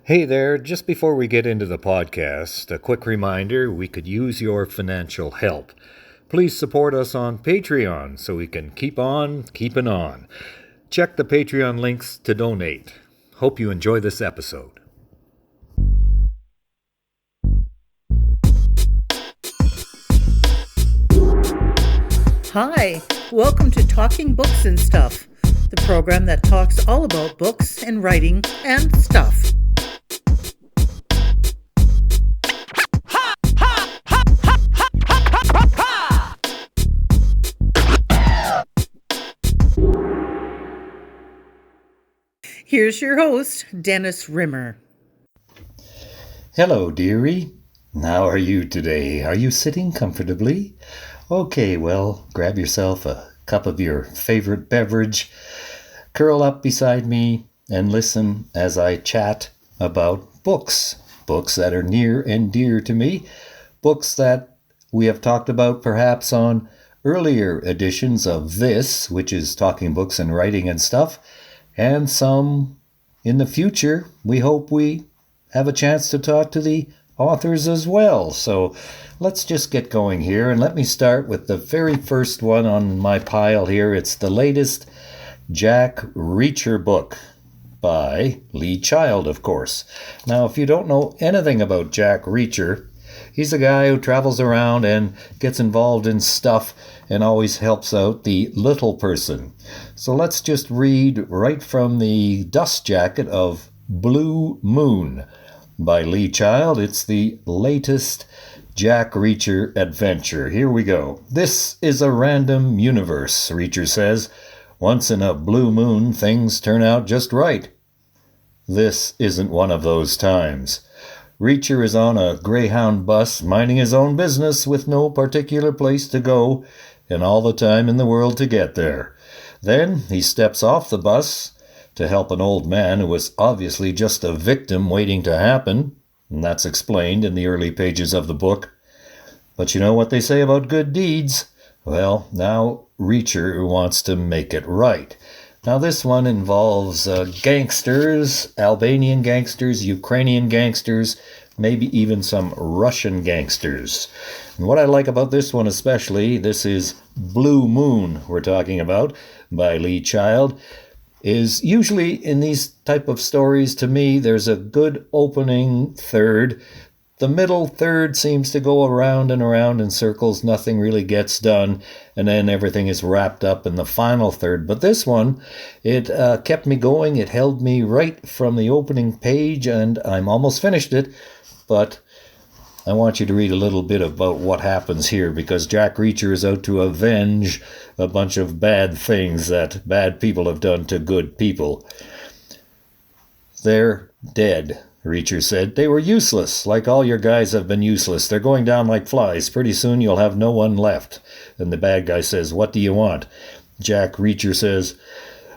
Hey there, just before we get into the podcast, a quick reminder we could use your financial help. Please support us on Patreon so we can keep on keeping on. Check the Patreon links to donate. Hope you enjoy this episode. Hi, welcome to Talking Books and Stuff, the program that talks all about books and writing and stuff. Here's your host, Dennis Rimmer. Hello, dearie. How are you today? Are you sitting comfortably? Okay, well, grab yourself a cup of your favorite beverage, curl up beside me, and listen as I chat about books. Books that are near and dear to me. Books that we have talked about perhaps on earlier editions of this, which is Talking Books and Writing and Stuff, and some in the future. We hope we have a chance to talk to the authors as well. So let's just get going here, and let me start with the very first one on my pile here. It's the latest Jack Reacher book by Lee Child, of course. Now, if you don't know anything about Jack Reacher, he's a guy who travels around and gets involved in stuff and always helps out the little person. So let's just read right from the dust jacket of Blue Moon by Lee Child. It's the latest Jack Reacher adventure. Here we go. This is a random universe, Reacher says. Once in a blue moon, things turn out just right. This isn't one of those times. Reacher is on a Greyhound bus, minding his own business with no particular place to go and all the time in the world to get there. Then he steps off the bus to help an old man who was obviously just a victim waiting to happen, and that's explained in the early pages of the book. But you know what they say about good deeds? Well, now Reacher wants to make it right. Now this one involves gangsters, Albanian gangsters, Ukrainian gangsters, maybe even some Russian gangsters. And what I like about this one especially, this is Blue Moon we're talking about, by Lee Child, is usually in these type of stories, to me, there's a good opening third. The middle third seems to go around and around in circles. Nothing really gets done. And then everything is wrapped up in the final third. But this one, it kept me going. It held me right from the opening page, and I'm almost finished it. But I want you to read a little bit about what happens here, because Jack Reacher is out to avenge a bunch of bad things that bad people have done to good people. They're dead, Reacher said. They were useless, like all your guys have been useless. They're going down like flies. Pretty soon you'll have no one left. And the bad guy says, "What do you want?" Jack Reacher says,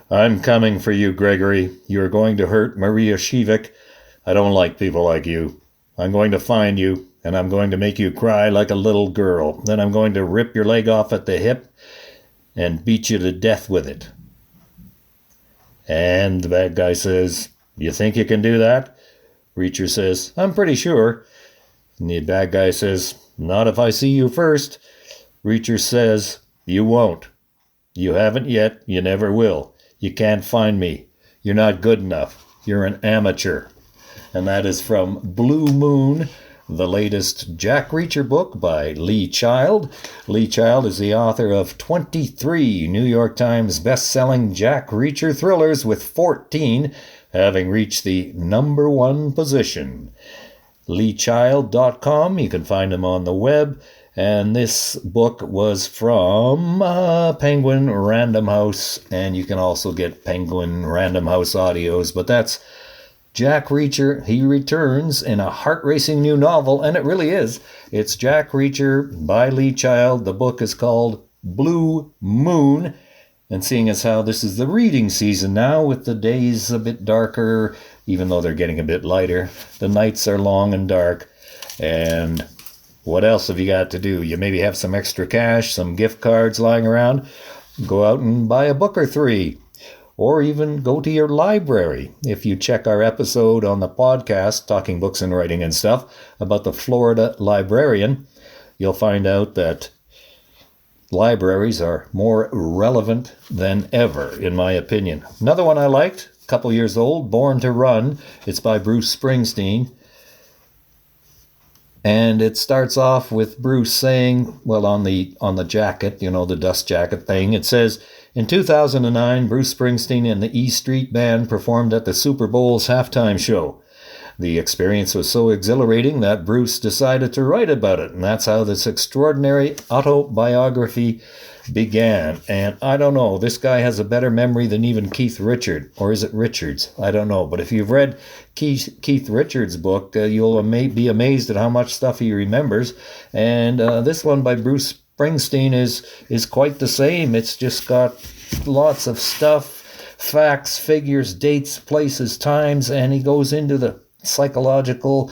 "I'm coming for you, Gregory. You're going to hurt Maria Shevik. I don't like people like you. I'm going to find you, and I'm going to make you cry like a little girl. Then I'm going to rip your leg off at the hip and beat you to death with it." And the bad guy says, "You think you can do that?" Reacher says, "I'm pretty sure." And the bad guy says, "Not if I see you first." Reacher says, "You won't. You haven't yet. You never will. You can't find me. You're not good enough. You're an amateur." And that is from Blue Moon, the latest Jack Reacher book by Lee Child. Lee Child is the author of 23 New York Times best-selling Jack Reacher thrillers, with 14 having reached the #1 position. LeeChild.com, you can find him on the web. And this book was from Penguin Random House, and you can also get Penguin Random House audios, but that's Jack Reacher. He returns in a heart-racing new novel, and it really is. It's Jack Reacher by Lee Child. The book is called Blue Moon, and seeing as how this is the reading season now, with the days a bit darker, even though they're getting a bit lighter, the nights are long and dark, and what else have you got to do? You maybe have some extra cash, some gift cards lying around. Go out and buy a book or three. or even go to your library. If you check our episode on the podcast, Talking Books and Writing and Stuff, about the Florida librarian, you'll find out that libraries are more relevant than ever, in my opinion. Another one I liked, a couple years old, Born to Run. It's by Bruce Springsteen. And it starts off with Bruce saying, well, on the jacket, the dust jacket thing, it says, in 2009, Bruce Springsteen and the E Street Band performed at the Super Bowl's halftime show. The experience was so exhilarating that Bruce decided to write about it, and that's how this extraordinary autobiography began. And I don't know, this guy has a better memory than even Keith Richards, or is it Richards? I don't know. But if you've read Keith Richards' book, you'll be amazed at how much stuff he remembers. And this one by Bruce Springsteen is quite the same. It's just got lots of stuff, facts, figures, dates, places, times, and he goes into the psychological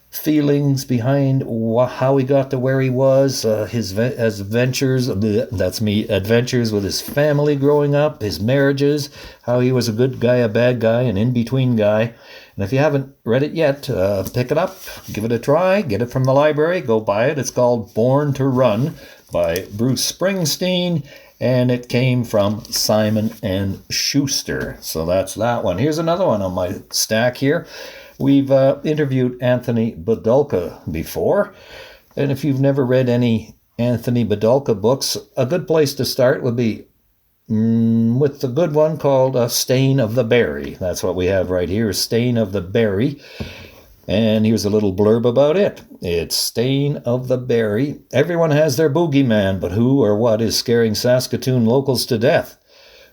feelings behind how he got to where he was, his adventures with his family growing up, his marriages, how he was a good guy, a bad guy, an in-between guy. And if you haven't read it yet, pick it up, give it a try, get it from the library, go buy it. It's called Born to Run by Bruce Springsteen, and it came from Simon & Schuster. So that's that one. Here's another one on my stack here. We've interviewed Anthony Badulka before, and if you've never read any Anthony Badulka books, a good place to start would be with the good one called Stain of the Berry. That's what we have right here, Stain of the Berry. And here's a little blurb about it. It's Stain of the Berry. Everyone has their boogeyman, but who or what is scaring Saskatoon locals to death?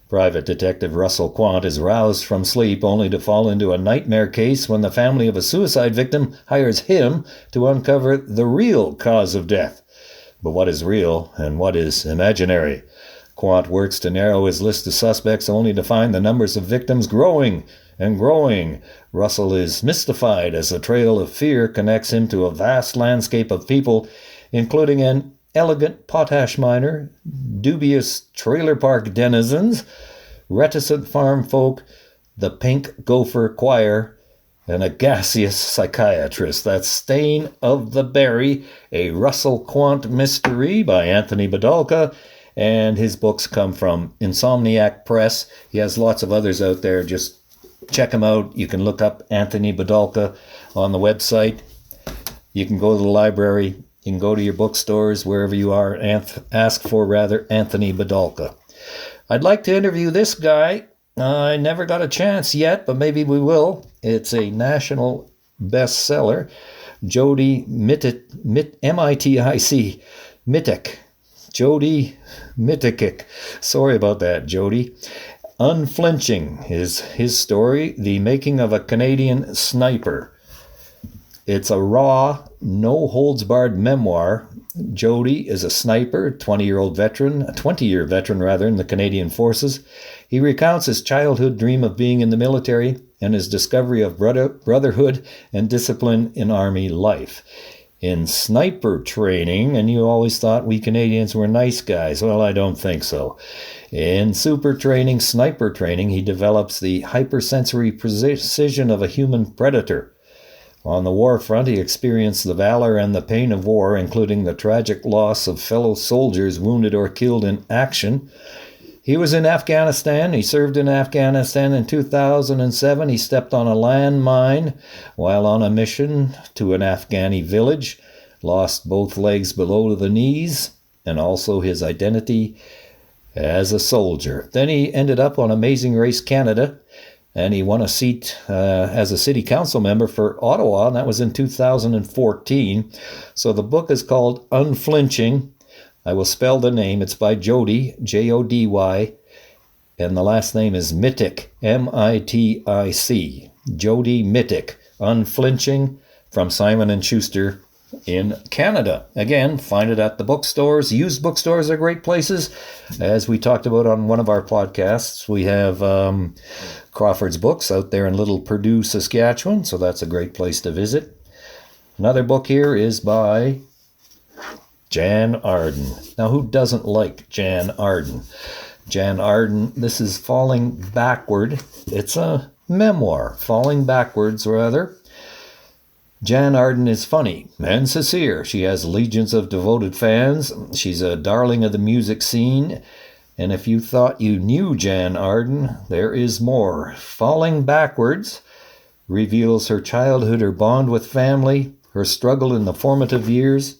Private Detective Russell Quant is roused from sleep only to fall into a nightmare case when the family of a suicide victim hires him to uncover the real cause of death. But what is real and what is imaginary? Quant works to narrow his list of suspects only to find the numbers of victims growing and growing. Russell is mystified as a trail of fear connects him to a vast landscape of people, including an elegant potash miner, dubious trailer park denizens, reticent farm folk, the Pink Gopher Choir, and a gaseous psychiatrist. That's Stain of the Berry, a Russell Quant mystery by Anthony Badulka, and his books come from Insomniac Press. He has lots of others out there. Just check them out. You can look up Anthony Badulka on the website. You can go to the library. You can go to your bookstores, wherever you are, ask for Anthony Badulka. I'd like to interview this guy. I never got a chance yet, but maybe we will. It's a national bestseller. Jody M-I-T-I-C, Mitic. Jody Mitic. Sorry about that, Jody. Unflinching is his story, the making of a Canadian sniper. It's a raw, no-holds-barred memoir. Jody is a sniper, 20-year veteran in the Canadian Forces. He recounts his childhood dream of being in the military and his discovery of brotherhood and discipline in Army life. In sniper training, and you always thought we Canadians were nice guys. Well, I don't think so. In sniper training, he develops the hypersensory precision of a human predator. On the war front, he experienced the valor and the pain of war, including the tragic loss of fellow soldiers wounded or killed in action. He was in Afghanistan. He served in Afghanistan in 2007. He stepped on a landmine while on a mission to an Afghani village, lost both legs below the knees, and also his identity as a soldier. Then he ended up on Amazing Race Canada, and he won a seat as a city council member for Ottawa, and that was in 2014. So the book is called Unflinching. I will spell the name. It's by Jody, Jody, and the last name is Mitic, M-I-T-I-C. Jody Mitic, Unflinching, from Simon & Schuster in Canada. Again, find it at the bookstores. Used bookstores are great places. As we talked about on one of our podcasts, we have Crawford's Books out there in Little Purdue, Saskatchewan, so that's a great place to visit. Another book here is by Jan Arden. Now, who doesn't like Jan Arden? Jan Arden. This is Falling Backward. It's a memoir, Falling Backwards, rather. Jan Arden is funny and sincere. She has legions of devoted fans. She's a darling of the music scene. And if you thought you knew Jan Arden, there is more. Falling Backwards reveals her childhood, her bond with family, her struggle in the formative years,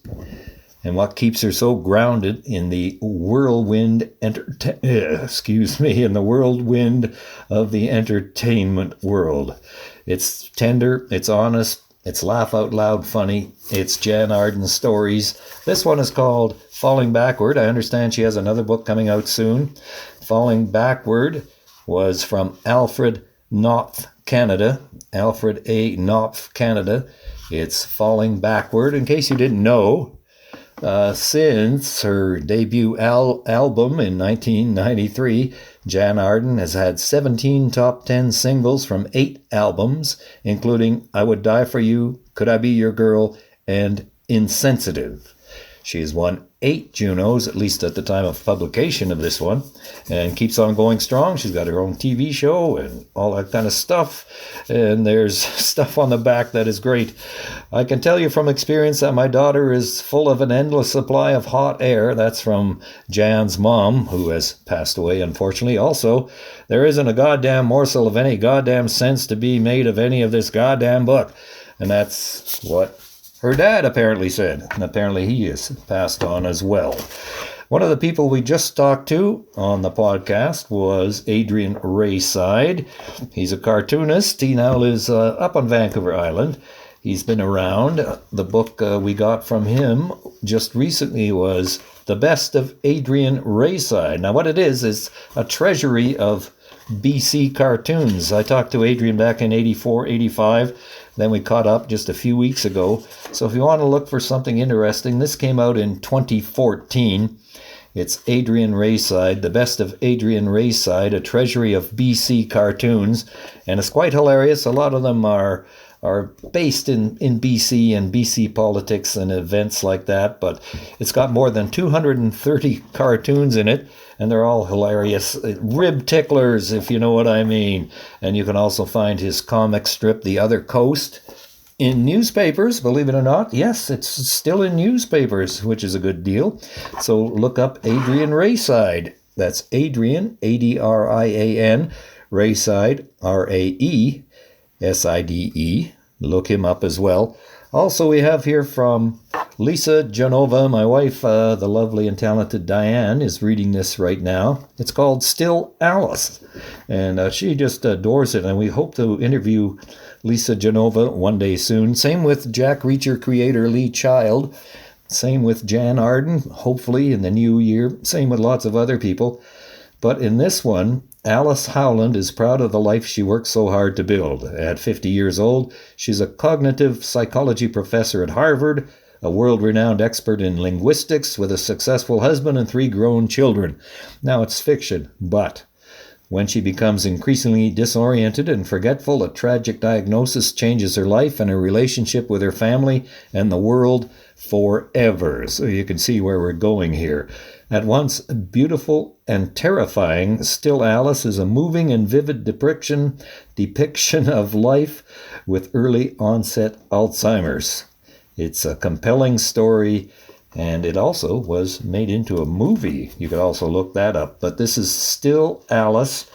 and what keeps her so grounded in the whirlwind in the whirlwind of the entertainment world. It's tender, it's honest, it's laugh out loud funny. It's Jan Arden stories. This one is called Falling Backward. I understand she has another book coming out soon. Falling Backward was from Alfred Knopf, Canada. Alfred A. Knopf, Canada. It's Falling Backward. In case you didn't know, since her debut album in 1993, Jan Arden has had 17 top 10 singles from 8 albums, including I Would Die For You, Could I Be Your Girl, and Insensitive. She has won 8 Junos, at least at the time of publication of this one, and keeps on going strong. She's got her own TV show and all that kind of stuff, and there's stuff on the back that is great. I can tell you from experience that my daughter is full of an endless supply of hot air. That's from Jan's mom, who has passed away, unfortunately. Also, there isn't a goddamn morsel of any goddamn sense to be made of any of this goddamn book. And that's what her dad apparently said, and apparently he is passed on as well. One of the people we just talked to on the podcast was Adrian Rayside. He's a cartoonist. He now lives up on Vancouver Island. He's been around. The book we got from him just recently was The Best of Adrian Rayside. Now what it is a treasury of BC cartoons. I talked to Adrian back in 84, 85. Then we caught up just a few weeks ago. So if you want to look for something interesting, this came out in 2014. It's Adrian Rayside, The Best of Adrian Rayside, a treasury of BC cartoons. And it's quite hilarious. A lot of them are based in BC and BC politics and events like that. But it's got more than 230 cartoons in it. And they're all hilarious. Rib ticklers, if you know what I mean. And you can also find his comic strip, The Other Coast, in newspapers, believe it or not. Yes, it's still in newspapers, which is a good deal. So look up Adrian Rayside. That's Adrian, Adrian, Rayside, Raeside. Look him up as well. Also, we have here from Lisa Genova, my wife, the lovely and talented Diane, is reading this right now. It's called Still Alice, and she just adores it, and we hope to interview Lisa Genova one day soon. Same with Jack Reacher creator Lee Child. Same with Jan Arden, hopefully in the new year. Same with lots of other people. But in this one, Alice Howland is proud of the life she worked so hard to build. At 50 years old, she's a cognitive psychology professor at Harvard, a world-renowned expert in linguistics with a successful husband and 3 grown children. Now, it's fiction, but when she becomes increasingly disoriented and forgetful, a tragic diagnosis changes her life and her relationship with her family and the world forever. So you can see where we're going here. At once beautiful and terrifying, Still Alice is a moving and vivid depiction of life with early onset Alzheimer's. It's a compelling story, and it also was made into a movie. You could also look that up. But this is Still Alice.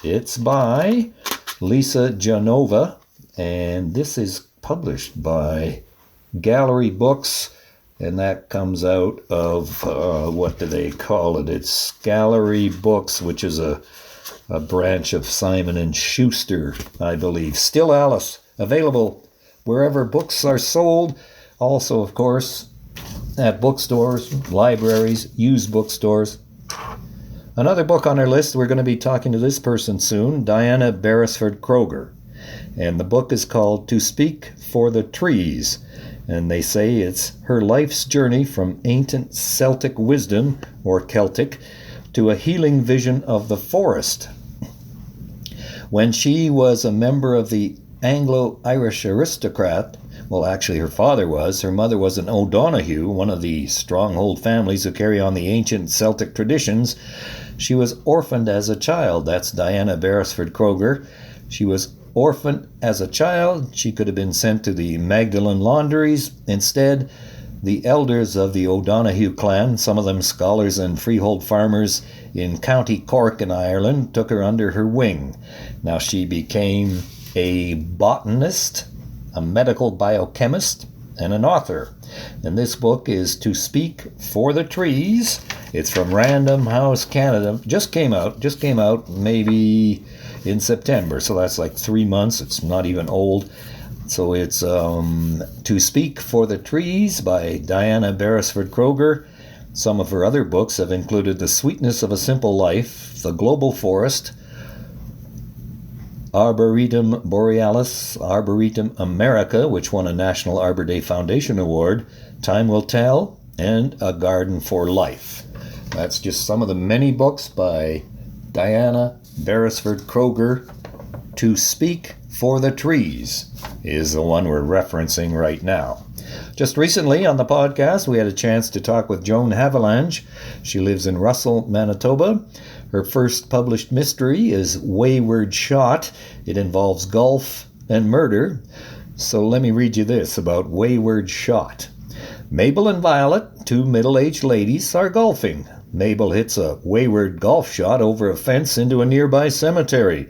It's by Lisa Genova, and this is published by Gallery Books. And that comes out of, what do they call it? It's Gallery Books, which is a branch of Simon & Schuster, I believe. Still Alice, available wherever books are sold. Also, of course, at bookstores, libraries, used bookstores. Another book on our list, we're going to be talking to this person soon, Diana Beresford Kroger. And the book is called To Speak for the Trees. And they say it's her life's journey from ancient Celtic wisdom, or Celtic, to a healing vision of the forest. When she was a member of the Anglo-Irish aristocrat. Well, actually, her father was. Her mother was an O'Donoghue, one of the stronghold families who carry on the ancient Celtic traditions. She was orphaned as a child. That's Diana Beresford Kroeger. She was orphaned as a child. She could have been sent to the Magdalen laundries. Instead, the elders of the O'Donoghue clan, some of them scholars and freehold farmers in County Cork in Ireland, took her under her wing. Now she became a botanist, a medical biochemist, and an author. And this book is To Speak for the Trees. It's from Random House Canada. Just came out maybe in September, so that's like 3 months. It's not even old. So it's To Speak for the Trees by Diana Beresford Kroeger. Some of her other books have included The Sweetness of a Simple Life, The Global Forest, Arboretum Borealis, Arboretum America, which won a National Arbor Day Foundation Award, Time Will Tell, and A Garden for Life. That's just some of the many books by Diana Beresford Kroeger. To Speak for the Trees is the one we're referencing right now. Just recently on the podcast, we had a chance to talk with Joan Havilange. She lives in Russell, Manitoba. Her first published mystery is Wayward Shot. It involves golf and murder. So let me read you this about Wayward Shot. Mabel and Violet, two middle-aged ladies, are golfing. Mabel hits a wayward golf shot over a fence into a nearby cemetery.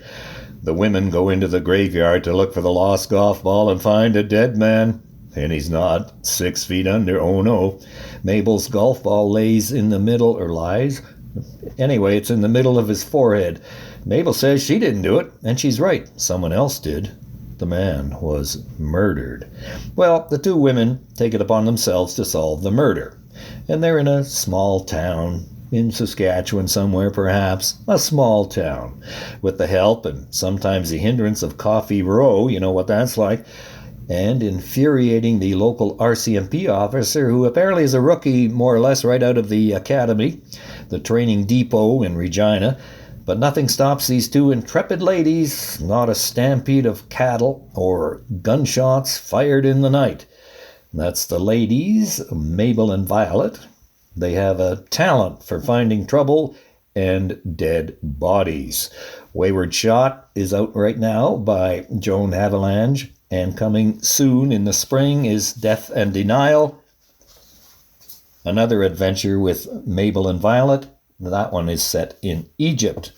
The women go into the graveyard to look for the lost golf ball and find a dead man. And he's not 6 feet under. Oh no. Mabel's golf ball lies. Anyway, it's in the middle of his forehead. Mabel says she didn't do it, and she's right. Someone else did. The man was murdered. Well, the two women take it upon themselves to solve the murder. And they're in a small town, in Saskatchewan somewhere perhaps, a small town, with the help and sometimes the hindrance of Coffee Row, you know what that's like, and infuriating the local RCMP officer, who apparently is a rookie more or less right out of the academy, the training depot in Regina. But nothing stops these two intrepid ladies, not a stampede of cattle or gunshots fired in the night. That's the ladies, Mabel and Violet. They have a talent for finding trouble and dead bodies. Wayward Shot is out right now by Joan Havilange, and coming soon in the spring is Death and Denial, another adventure with Mabel and Violet. That one is set in Egypt.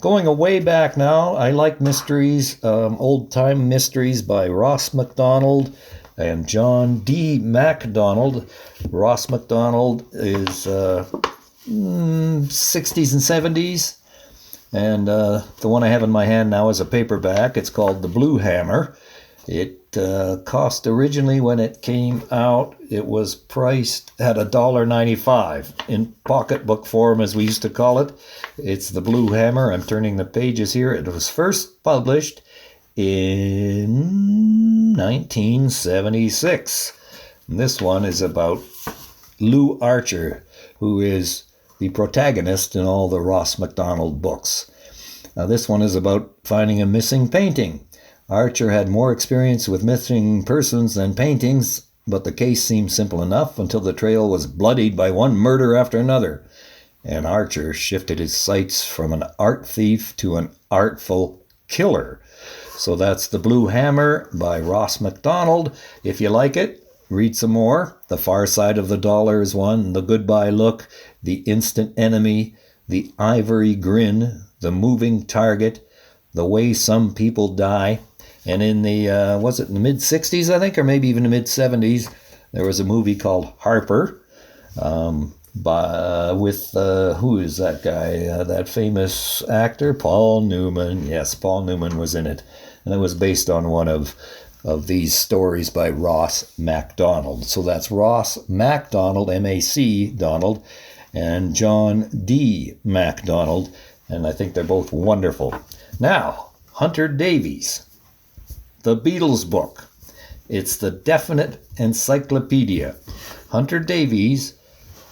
Going way back now, I like mysteries, old-time mysteries by Ross MacDonald and John D. MacDonald. Ross MacDonald is 60s and 70s. And the one I have in my hand now is a paperback. It's called The Blue Hammer. It cost originally, when it came out, it was priced at $1.95 in pocketbook form, as we used to call it. It's The Blue Hammer. I'm turning the pages here. It was first published in 1976. And this one is about Lou Archer, who is the protagonist in all the Ross MacDonald books. Now, this one is about finding a missing painting. Archer had more experience with missing persons than paintings, but the case seemed simple enough until the trail was bloodied by one murder after another, and Archer shifted his sights from an art thief to an artful killer. So that's The Blue Hammer by Ross MacDonald. If you like it, read some more. The Far Side of the Dollar is one, The Goodbye Look, The Instant Enemy, The Ivory Grin, The Moving Target, The Way Some People Die. And in the, was it in the mid-60s, I think, or maybe even the mid-70s, there was a movie called Harper, with, who is that guy, that famous actor? Paul Newman. Yes, Paul Newman was in it. And it was based on one of these stories by Ross MacDonald. So that's Ross MacDonald, M-A-C, Donald, and John D. MacDonald. And I think they're both wonderful. Now, Hunter Davies. The Beatles book. It's the definite encyclopedia. Hunter Davies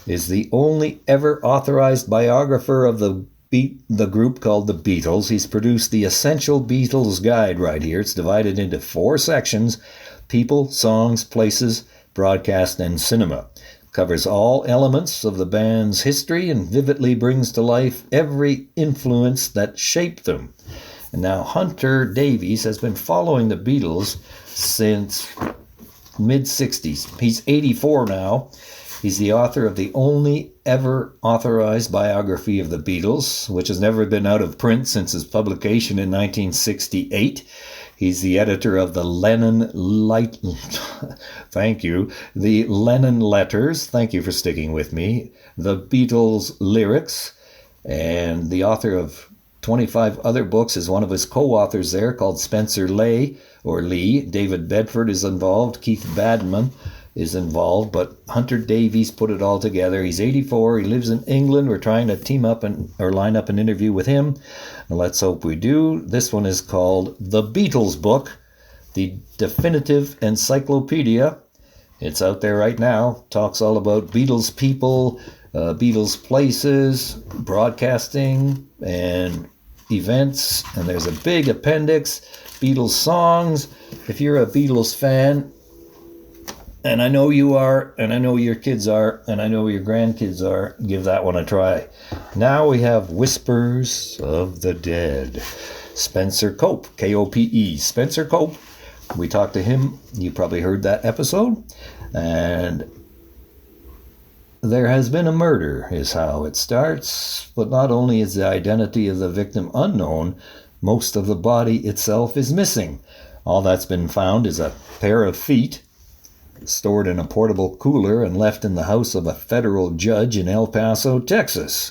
is the only ever authorized biographer of the the group called the Beatles. He's produced the Essential Beatles Guide right here. It's divided into 4 sections: people, songs, places, broadcast, and cinema. Covers all elements of the band's history and vividly brings to life every influence that shaped them. And now Hunter Davies has been following the Beatles since mid-60s. He's 84 now. He's the author of the only ever authorized biography of the Beatles, which has never been out of print since its publication in 1968. He's the editor of the Lennon the Lennon Letters. Thank you for sticking with me. The Beatles Lyrics, and the author of 25 other books is one of his co-authors there, called Spencer Lee. David Bedford is involved. Keith Badman is involved, but Hunter Davies put it all together. He's 84. He lives in England. We're trying to line up an interview with him. And let's hope we do. This one is called The Beatles Book, the Definitive Encyclopedia. It's out there right now. Talks all about Beatles people, Beatles places, broadcasting, and events. And there's a big appendix, Beatles songs. If you're a Beatles fan, and I know you are, and I know your kids are, and I know your grandkids are, give that one a try. Now we have Whispers of the Dead. Spencer Cope, K-O-P-E. Spencer Cope. We talked to him. You probably heard that episode. And there has been a murder, is how it starts. But not only is the identity of the victim unknown, most of the body itself is missing. All that's been found is a pair of feet, stored in a portable cooler and left in the house of a federal judge in El Paso, Texas.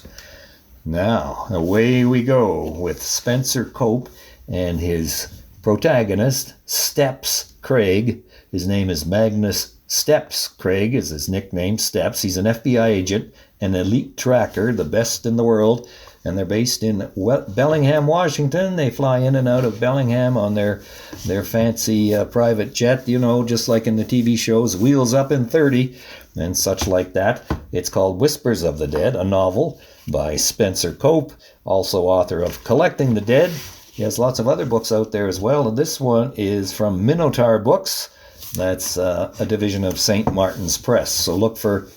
Now, away we go with Spencer Cope and his protagonist, Steps Craig. His name is Magnus Steps Craig, is his nickname, Steps. He's an FBI agent, an elite tracker, the best in the world, and they're based in Bellingham, Washington. They fly in and out of Bellingham on their fancy private jet, just like in the TV shows Wheels Up in 30 and such like that. It's called Whispers of the Dead, a novel by Spencer Cope, also author of Collecting the Dead. He has lots of other books out there as well, and this one is from Minotaur Books. That's a division of St. Martin's Press. So look for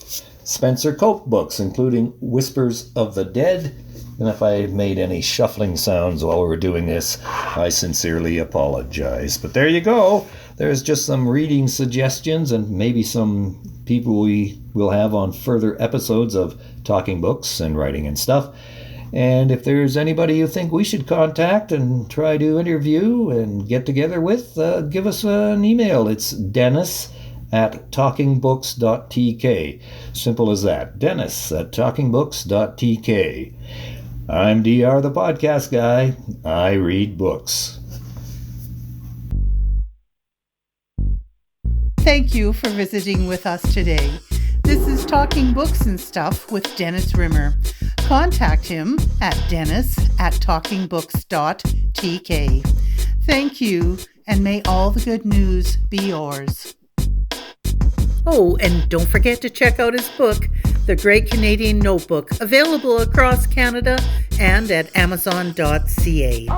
Spencer Cope books, including Whispers of the Dead. And if I made any shuffling sounds while we were doing this, I sincerely apologize. But there you go. There's just some reading suggestions and maybe some people we will have on further episodes of Talking Books and Writing and Stuff. And if there's anybody you think we should contact and try to interview and get together with, give us an email. It's Dennis@talkingbooks.tk. Simple as that. Dennis@talkingbooks.tk. I'm DR, the podcast guy. I read books. Thank you for visiting with us today. This is Talking Books and Stuff with Dennis Rimmer. Contact him at dennis@talkingbooks.tk. Thank you, and may all the good news be yours. Oh, and don't forget to check out his book, The Great Canadian Notebook, available across Canada and at amazon.ca.